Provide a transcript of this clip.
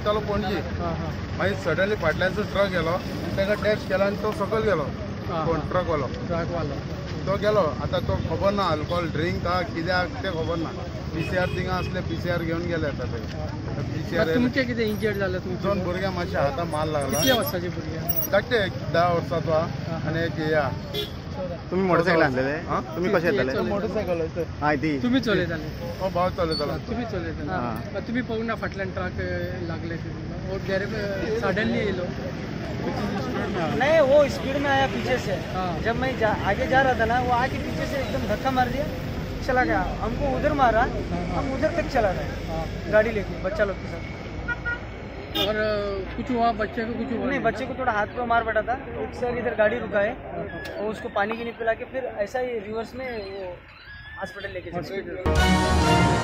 वयतालो पणजी मागीर suddenly फाटल्यानचो truck गेलो ताका डॅश केला आनी तो सकयल गेलो कोण ट्रकवालो तो गेलो आता तो खबर ना अल्कोहोल ड्रिंक हा कित्याक ते खबर ना PCR थिंगा असले PCR घेवन गेले आता ते PCR तुमचे किती इंजर्ड झालं तुमचे 2 भुरग्यां मातशे हाता मार लागला किती वर्षाचे भुरगे धाकटे 10 वर्साचो हा आनी एक या तुम्ही मोटरसायकल आणलेले तुम्ही कसे येतले मोटरसायकल हाय ती तुम्ही चलयताले हो भाव चलयतालो तुम्ही चलयताले तुम्ही पळोवंक ना फाटल्यान ट्रक लागले और डायरेक्ट सडनली येयलो नहीं वो स्पीड में आया पीछे से जब मैं आगे जा रहा था ना वो आके पीछे से एकदम धक्का मार दिया चला गया हमको उधर मारा हम उधर तक चला गए गाड़ी लेके बच्चा लोग के साथ और कुछ हुआ बच्चे को कुछ हुआ नहीं बच्चे को थोड़ा हाथ पे मार पड़ा था एक सर इधर गाड़ी रुका है और उसको पानी की नहीं पिला के फिर ऐसा ही रिवर्स में वो हॉस्पिटल लेके चले